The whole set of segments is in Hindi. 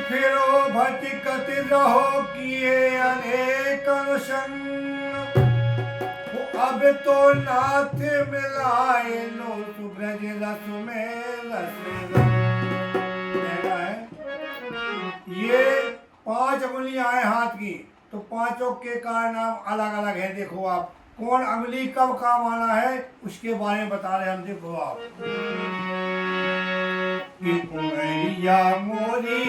फिरो भटकत रहो किए अनेक अनुसंग। अब तो नाथ मिलाए लो सुब्रज रस में रस कहना है। ये 5 उंगलियां हैं हाथ की, तो पांचों के का नाम अलग अलग है। देखो आप कौन उंगली कब काम आना है उसके बारे में बता रहे हम। देखो आप कि उंगलिया मोरी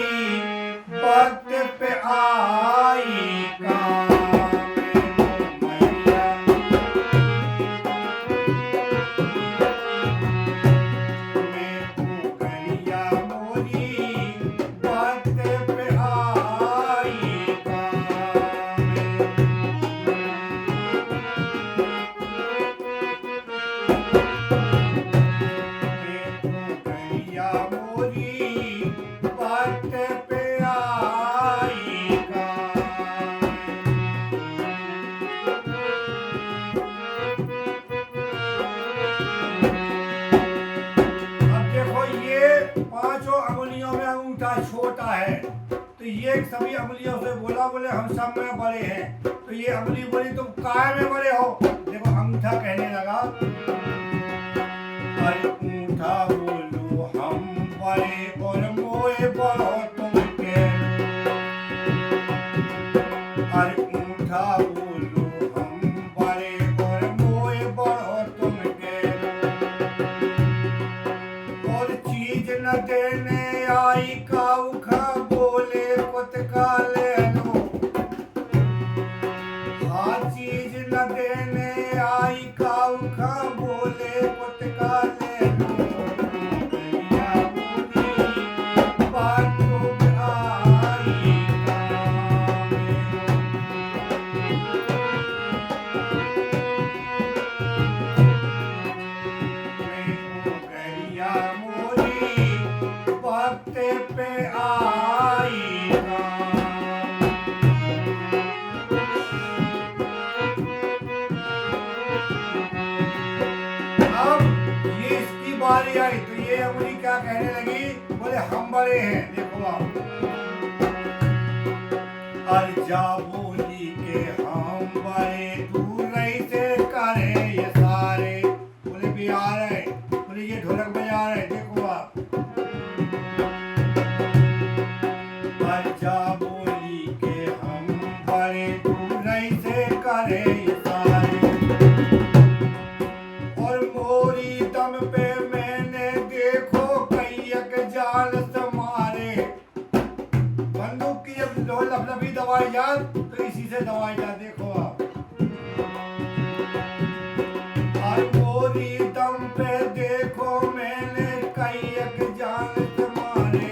वक्त पे आई काम छोटा है, तो ये सभी अंगुलियों से बोला, बोले हम सब में बड़े हैं। तो ये अंगुली बोली तुम काय में बड़े हो। देखो अंगूठा कहने लगा, अरे अंगूठा बोलो हम बड़े और मोए बड़ो तुम के। अरे अंगूठा बोलो हम बड़े और मोए बड़ो तुम के। और चीज न देने आई काउखा बोले पुत का ले लो। हाँ चीज न देने आई काउखा बोले पुत का ले लो। बातों में आई पे आई अब ये इसकी बारी आई, तो ये उंगली क्या कहने लगी, बोले हम बड़े हैं। देखो आप अर्जा बोली के हम बड़े दूर नहीं से करे ये सारे। बोले भी आ रहे, बोले ये ढोलक बजा रहे। देखो आप अर्जा बोली के हम बड़े दूर नहीं से करे ये सारे। और मोरी दम पे मैंने देखो कैयक जाल समारे। बंदूक की जब लफलफी दवाई जात तो इसी से दवाई जात। देखो आप और मोरी दम पे देखो मैंने कैयक जाल समारे।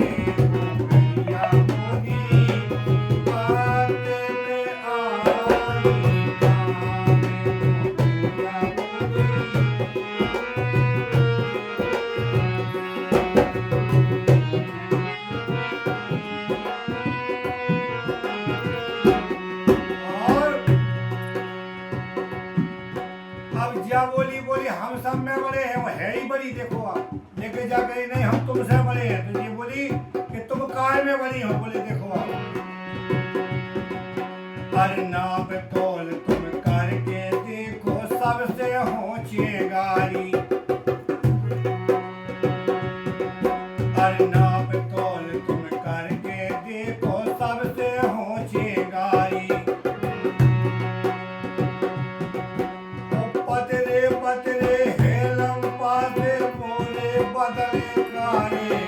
बोली बोली हम सब में बड़े हैं, वो है ही बड़ी। देखो आप लेके जा गई नहीं हम तुमसे बड़े हैं। तो ये बोली कि तुम काय में बड़ी हो। बोले देखो आप अरे नाप तोल तुम करके देखो सबसे होचे गारी। अरे नाप तोल तुम करके देखो सबसे होचे गारी। पतरे हेलम पाते मोरे बदले कारे।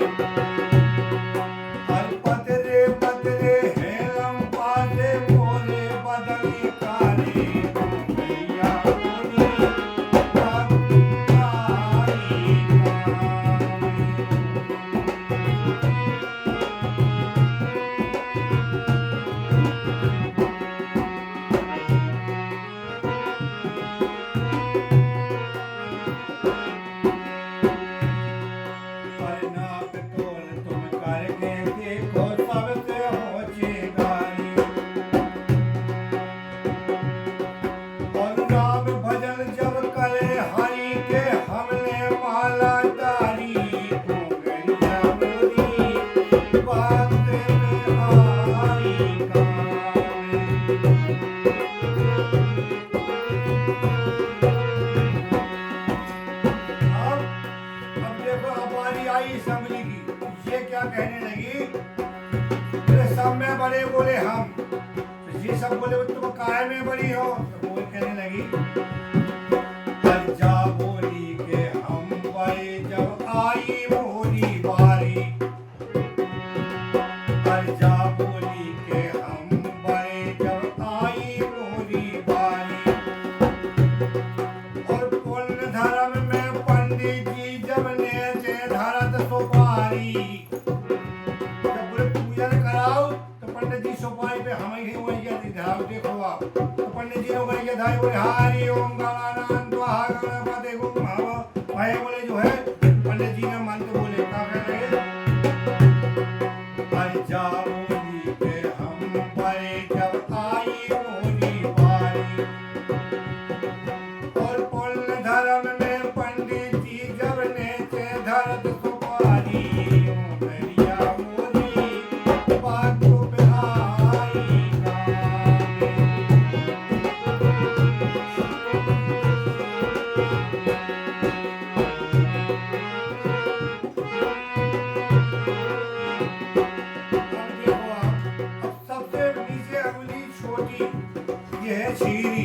हर पतरे पतरे हेलम पाते मोरे बदले कारे। भैया बोली बारी आई समझी की, ये क्या कहने लगी, बोले सब में बड़े, बोले हम। तो ये सब बोले तुम काय में बड़ी हो, तो वो कहने लगी जा बोली के हम बड़े जब आई मोरी बारी, जा बोली के हम बड़े जब आई मोरी बारी। और पुण्य धर्म में पंडित जी जब नेचे धरत सुपारी, जब बोले पूजन कराओ तो पंडित जी सुपारी पे हम ही वही धाव, देखो आप तो पंडित जी ने वही धाई, बोले हरि ओम गणानां त्वा गणपति गुम भाई, बोले जो है पंडित जी ने मंत्र बोले क्या कह रहे, जा बोली के हम बड़े जब आई मोरी बारी। और पुण्य धर्म में पंडित जी जब नेचे धरत सुपारी, मोरिया मोरी बात पे आई गावे। ये है छीरी,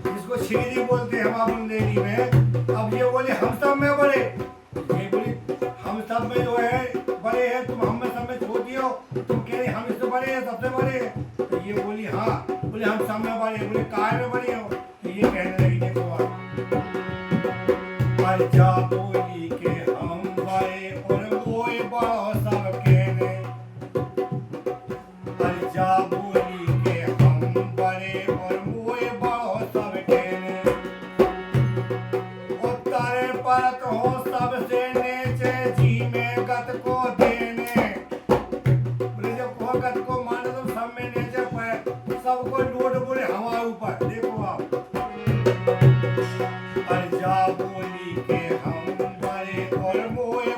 जिसको छीरी बोलते हैं हमारे बुंदेली में। अब ये बोले हम सब में बड़े, ये बोले हम सब में जो है बड़े हैं, तुम हम में सब में छोटी हो, तुम कह रहे हम इससे बड़े हैं, सबसे बड़े हैं। तो ये बोली हाँ, बोले हम सब में बड़े, बोले काय में बड़े हो, तो ये कहने लगी देखो आप, जा बोली के हम बड़े और वो बड़ो सब कहने, जा बोली के हम बड़े और मोए बड़ो सब कहने। उत्तरे परत हो सबसे नेचे जी में गत को देने, बोले जब को गत को माने तो सब में नेचे पर सबको लोड, बोले हमारे ऊपर देखो आप, जा बोली के हम बड़े और मोए